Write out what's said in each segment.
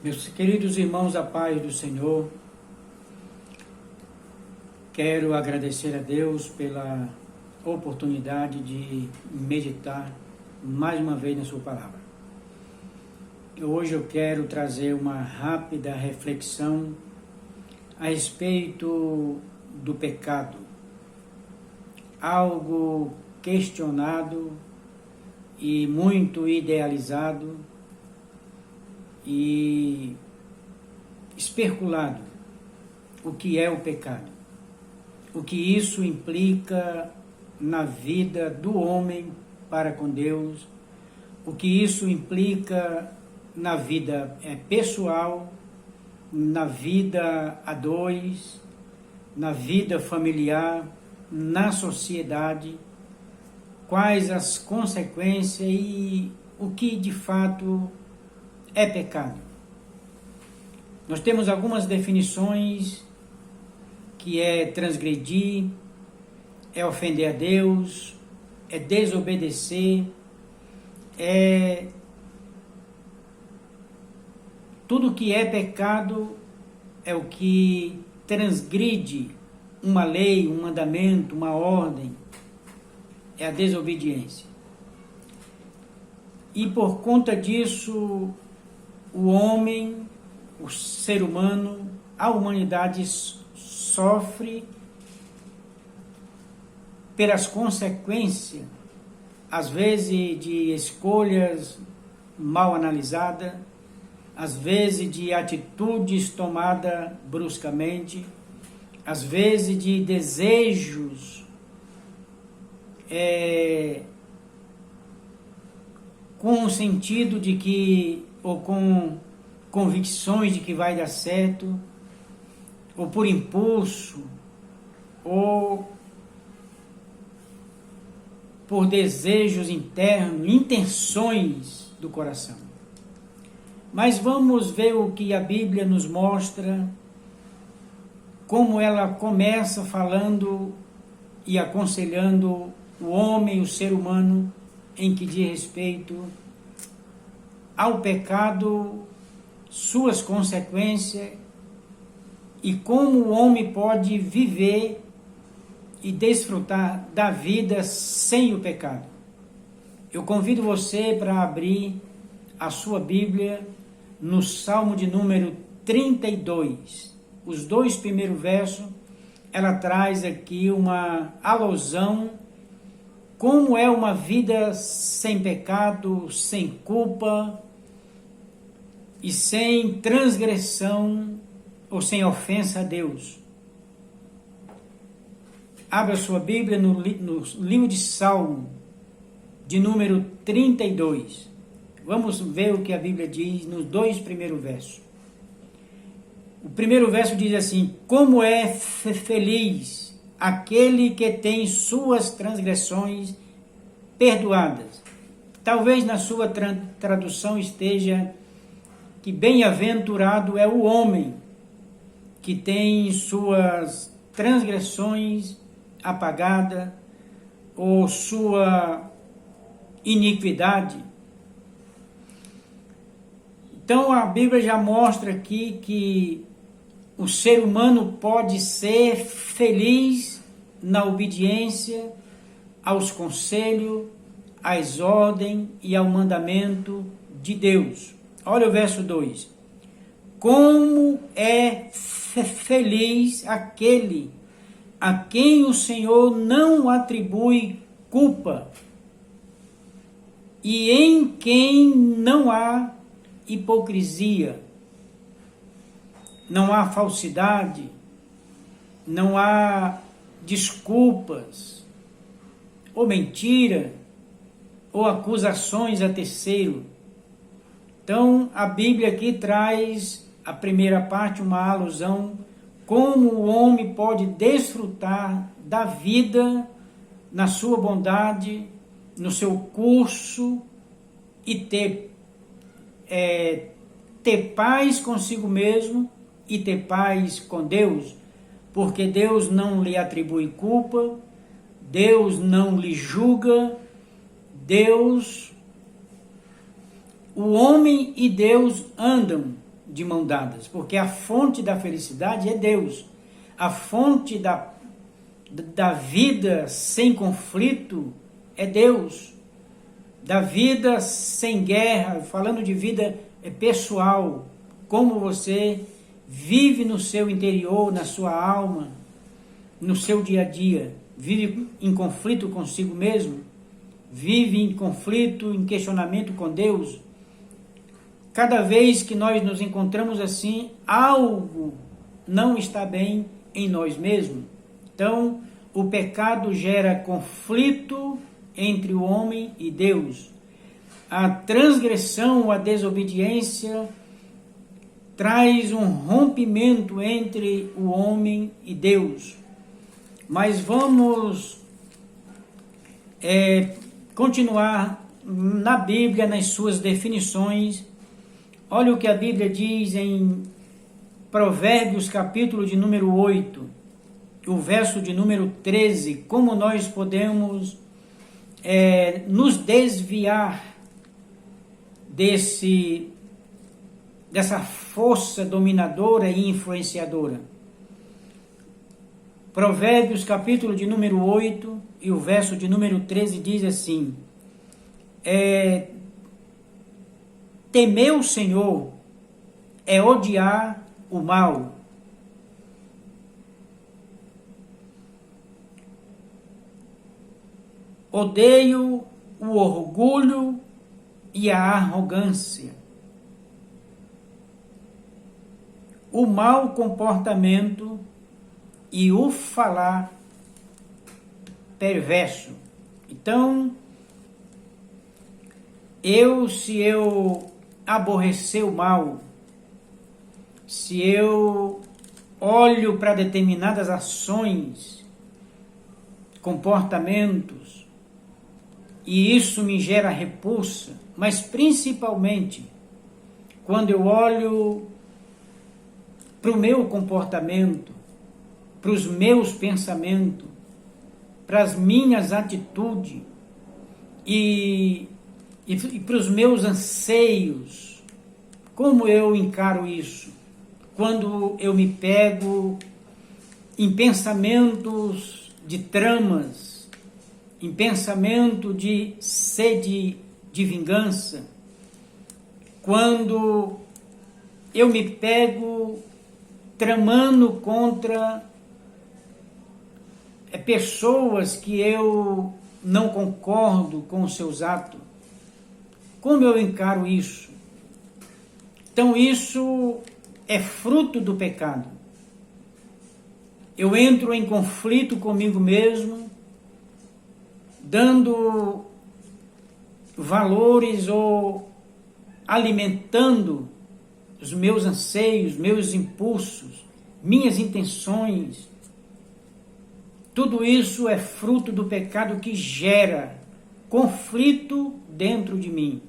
Meus queridos irmãos, a paz do Senhor, quero agradecer a Deus pela oportunidade de meditar mais uma vez na sua palavra. Hoje eu quero trazer uma rápida reflexão a respeito do pecado, algo questionado e muito idealizado e especulado. O que é o pecado? O que isso implica na vida do homem para com Deus? O que isso implica na vida pessoal, na vida a dois, na vida familiar, na sociedade? Quais as consequências e o que de fato é pecado? Nós temos algumas definições, que é transgredir, é ofender a Deus, é desobedecer, é tudo que é pecado é o que transgride uma lei, um mandamento, uma ordem, é a desobediência. E por conta disso, o homem, o ser humano, a humanidade sofre pelas consequências, às vezes de escolhas mal analisadas, às vezes de atitudes tomadas bruscamente, às vezes de desejos com o sentido de que, ou com convicções de que vai dar certo, ou por impulso, ou por desejos internos, intenções do coração. Mas vamos ver o que a Bíblia nos mostra, como ela começa falando e aconselhando o homem, o ser humano, em que diz respeito ao pecado, suas consequências e como o homem pode viver e desfrutar da vida sem o pecado. Eu convido você para abrir a sua Bíblia no Salmo de número 32. Os dois primeiros versos, ela traz aqui uma alusão como é uma vida sem pecado, sem culpa e sem transgressão ou sem ofensa a Deus. Abra sua Bíblia no livro de Salmo, de número 32. Vamos ver o que a Bíblia diz nos dois primeiros versos. O primeiro verso diz assim: como é feliz aquele que tem suas transgressões perdoadas. Talvez na sua tradução esteja que bem-aventurado é o homem que tem suas transgressões apagadas ou sua iniquidade. Então a Bíblia já mostra aqui que o ser humano pode ser feliz na obediência aos conselhos, às ordens e ao mandamento de Deus. Olha o verso 2. Como é feliz aquele a quem o Senhor não atribui culpa e em quem não há hipocrisia, não há falsidade, não há desculpas, ou mentira, ou acusações a terceiro. Então, a Bíblia aqui traz, a primeira parte, uma alusão, como o homem pode desfrutar da vida na sua bondade, no seu curso, e ter paz consigo mesmo e ter paz com Deus, porque Deus não lhe atribui culpa, Deus não lhe julga, Deus, o homem e Deus andam de mão dadas, porque a fonte da felicidade é Deus. A fonte da vida sem conflito é Deus. Da vida sem guerra, falando de vida pessoal, como você vive no seu interior, na sua alma, no seu dia a dia, vive em conflito consigo mesmo, vive em conflito, em questionamento com Deus. Cada vez que nós nos encontramos assim, algo não está bem em nós mesmos. Então, o pecado gera conflito entre o homem e Deus. A transgressão, a desobediência, traz um rompimento entre o homem e Deus. Mas vamos continuar na Bíblia, nas suas definições. Olha o que a Bíblia diz em Provérbios, capítulo de número 8, o verso de número 13, como nós podemos nos desviar dessa força dominadora e influenciadora. Provérbios, capítulo de número 8, e o verso de número 13 diz assim: temer o Senhor é odiar o mal. Odeio o orgulho e a arrogância, o mau comportamento e o falar perverso. Então, se eu aborrecer o mal, se eu olho para determinadas ações, comportamentos, e isso me gera repulsa, mas principalmente quando eu olho para o meu comportamento, para os meus pensamentos, para as minhas atitudes e para os meus anseios, como eu encaro isso? Quando eu me pego em pensamentos de tramas, em pensamento de sede de vingança, quando eu me pego tramando contra pessoas que eu não concordo com os seus atos, como eu encaro isso? Então isso é fruto do pecado. Eu entro em conflito comigo mesmo, dando valores ou alimentando os meus anseios, meus impulsos, minhas intenções. Tudo isso é fruto do pecado que gera conflito dentro de mim.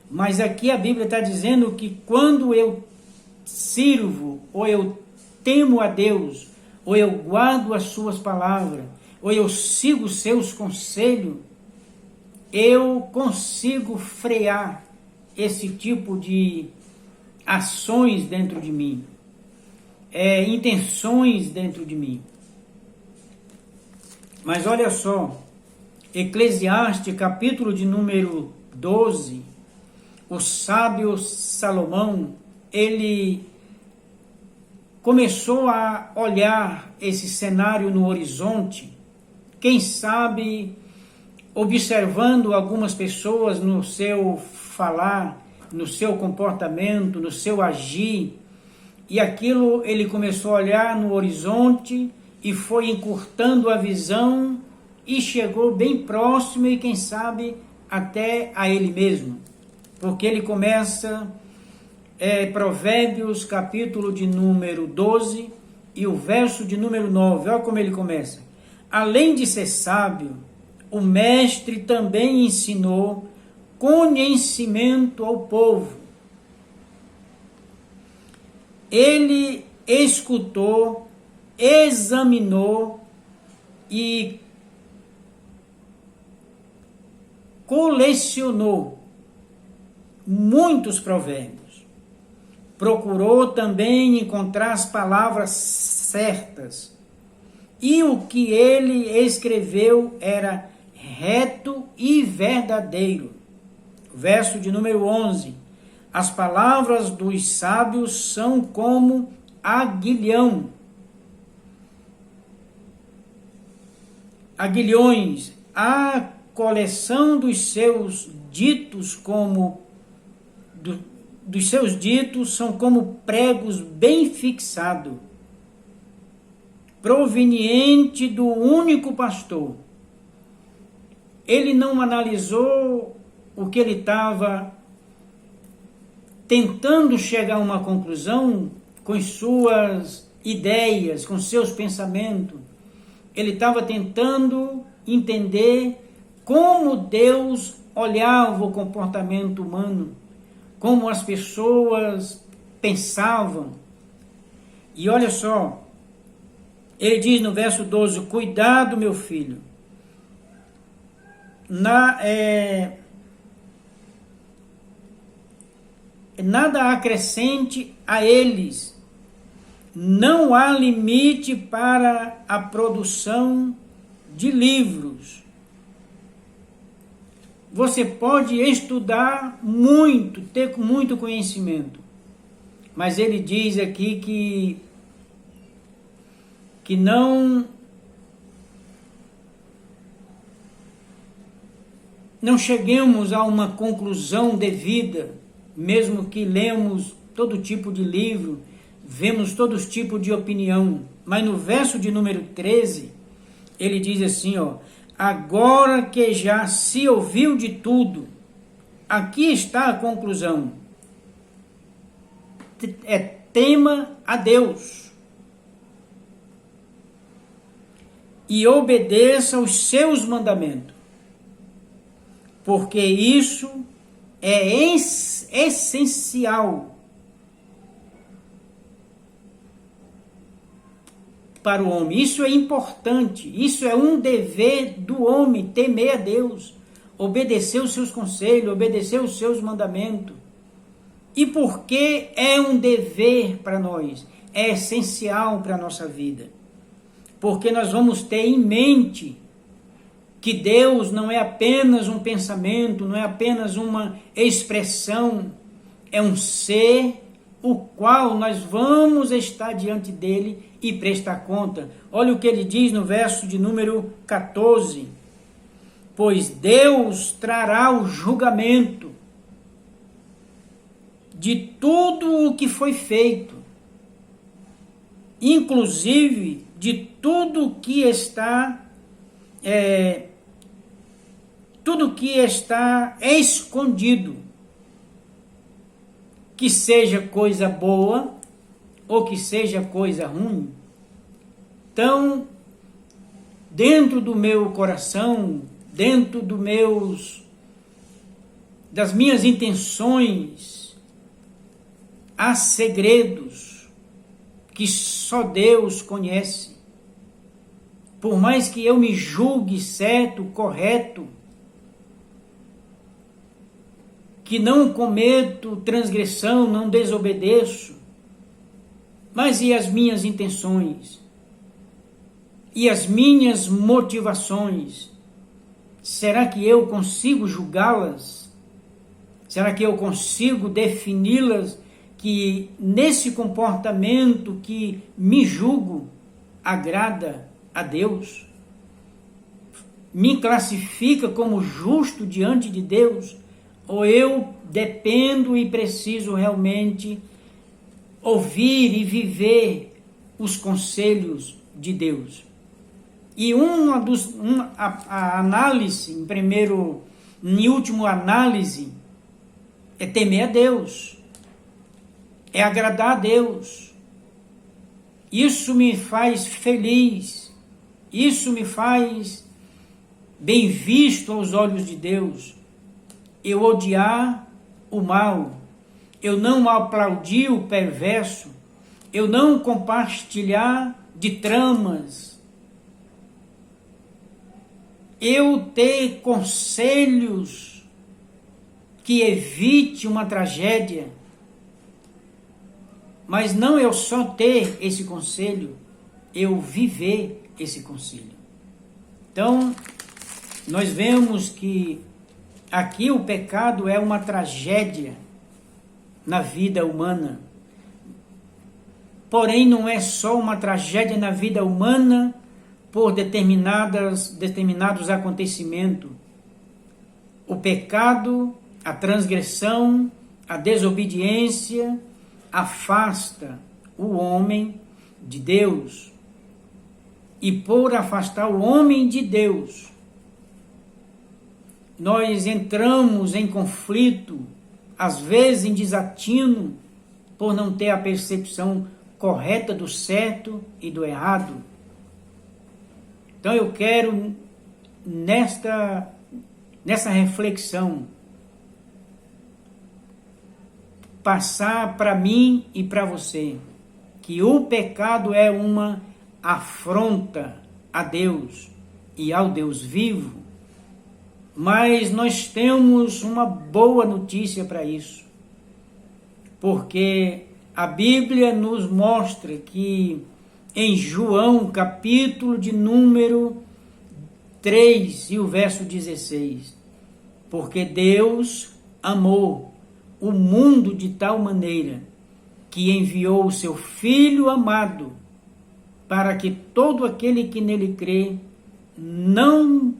Mas aqui a Bíblia está dizendo que quando eu sirvo, ou eu temo a Deus, ou eu guardo as suas palavras, ou eu sigo os seus conselhos, eu consigo frear esse tipo de ações dentro de mim, intenções dentro de mim. Mas olha só, Eclesiastes, capítulo de número 12, o sábio Salomão, ele começou a olhar esse cenário no horizonte, quem sabe observando algumas pessoas no seu falar, no seu comportamento, no seu agir, e aquilo ele começou a olhar no horizonte e foi encurtando a visão e chegou bem próximo e quem sabe até a ele mesmo, porque ele começa Provérbios capítulo de número 12 e o verso de número 9, olha como ele começa: além de ser sábio, o mestre também ensinou conhecimento ao povo. Ele escutou, examinou e colecionou muitos provérbios procurou também encontrar as palavras certas. E o que ele escreveu era reto e verdadeiro. Verso de número 11. As palavras dos sábios são como aguilhão. Aguilhões, a coleção dos seus ditos dos seus ditos são como pregos bem fixados, proveniente do único pastor. Ele não analisou o que ele estava tentando chegar a uma conclusão com suas ideias, com seus pensamentos. Ele estava tentando entender como Deus olhava o comportamento humano, como as pessoas pensavam. E olha só, ele diz no verso 12, cuidado, meu filho, nada acrescente a eles, não há limite para a produção de livros. Você pode estudar muito, ter muito conhecimento, mas ele diz aqui que não cheguemos a uma conclusão devida, mesmo que lemos todo tipo de livro, vemos todo tipo de opinião. Mas no verso de número 13, ele diz assim, agora que já se ouviu de tudo, aqui está a conclusão. Tema a Deus e obedeça aos seus mandamentos, porque isso é essencial para o homem. Isso é importante, isso é um dever do homem, temer a Deus, obedecer os seus conselhos, obedecer os seus mandamentos. E por que é um dever para nós? É essencial para a nossa vida. Porque nós vamos ter em mente que Deus não é apenas um pensamento, não é apenas uma expressão, é um ser o qual nós vamos estar diante dele e prestar conta. Olha o que ele diz no verso de número 14. Pois Deus trará o julgamento de tudo o que foi feito, inclusive de tudo que está escondido, que seja coisa boa ou que seja coisa ruim. Então, dentro do meu coração, dentro das minhas intenções, há segredos que só Deus conhece. Por mais que eu me julgue certo, correto, que não cometo transgressão, não desobedeço, mas e as minhas intenções? E as minhas motivações? Será que eu consigo julgá-las? Será que eu consigo defini-las que nesse comportamento que me julgo agrada a Deus? Me classifica como justo diante de Deus? Ou eu dependo e preciso realmente ouvir e viver os conselhos de Deus? E a análise, em última análise, é temer a Deus, é agradar a Deus. Isso me faz feliz, isso me faz bem visto aos olhos de Deus. Eu odiar o mal, eu não aplaudir o perverso, eu não compartilhar de tramas, eu ter conselhos que evite uma tragédia, Mas não eu só ter esse conselho, eu viver esse conselho. Então, nós vemos que aqui o pecado é uma tragédia na vida humana. Porém, não é só uma tragédia na vida humana por determinados acontecimentos. O pecado, a transgressão, a desobediência afasta o homem de Deus. E por afastar o homem de Deus, nós entramos em conflito, às vezes em desatino, por não ter a percepção correta do certo e do errado. Então eu quero, nessa reflexão, passar para mim e para você que o pecado é uma afronta a Deus e ao Deus vivo, mas nós temos uma boa notícia para isso, porque a Bíblia nos mostra que em João, capítulo de número 3 e o verso 16, porque Deus amou o mundo de tal maneira que enviou o seu Filho amado para que todo aquele que nele crê não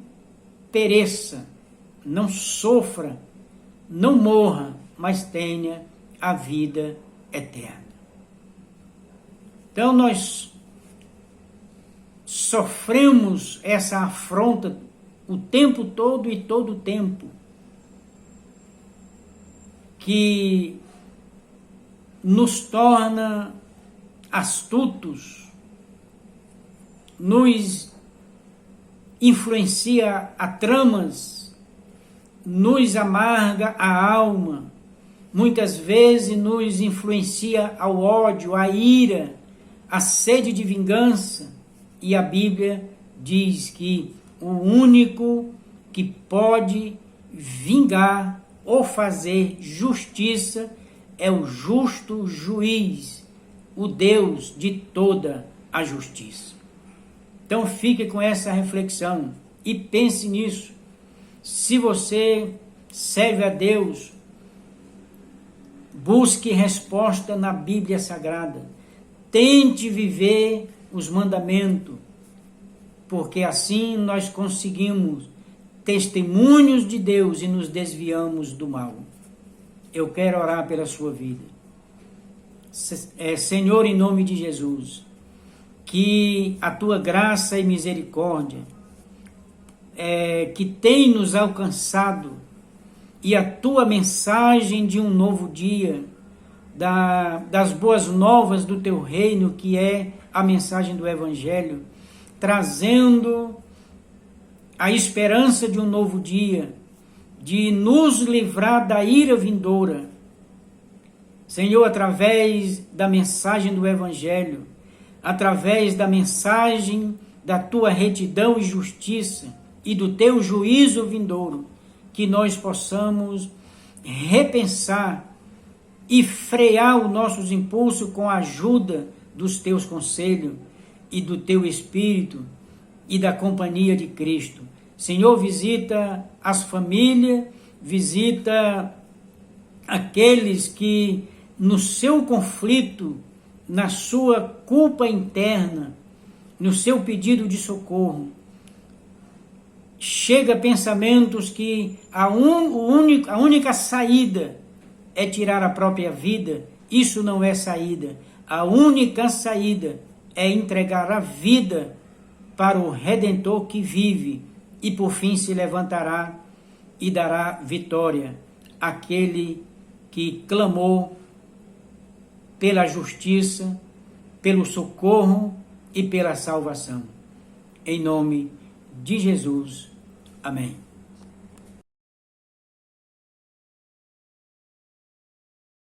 pereça, não sofra, não morra, mas tenha a vida eterna. Então nós sofremos essa afronta o tempo todo e todo o tempo, que nos torna astutos, nos influencia a tramas, nos amarga a alma, muitas vezes nos influencia ao ódio, à ira, à sede de vingança. E a Bíblia diz que o único que pode vingar ou fazer justiça é o justo juiz, o Deus de toda a justiça. Então fique com essa reflexão e pense nisso. Se você serve a Deus, busque resposta na Bíblia Sagrada. Tente viver os mandamentos, porque assim nós conseguimos testemunhos de Deus e nos desviamos do mal. Eu quero orar pela sua vida. Senhor, em nome de Jesus, que a tua graça e misericórdia que tem nos alcançado e a tua mensagem de um novo dia, das boas novas do teu reino, que é a mensagem do Evangelho, trazendo a esperança de um novo dia, de nos livrar da ira vindoura. Senhor, através da mensagem do Evangelho, através da mensagem da tua retidão e justiça e do teu juízo vindouro, que nós possamos repensar e frear os nossos impulsos com a ajuda dos teus conselhos e do teu Espírito e da companhia de Cristo. Senhor, visita as famílias, visita aqueles que no seu conflito, na sua culpa interna, no seu pedido de socorro, chega a pensamentos que a única saída é tirar a própria vida. Isso não é saída. A única saída é entregar a vida para o Redentor que vive e por fim se levantará e dará vitória àquele que clamou pela justiça, pelo socorro e pela salvação. Em nome de Jesus. Amém.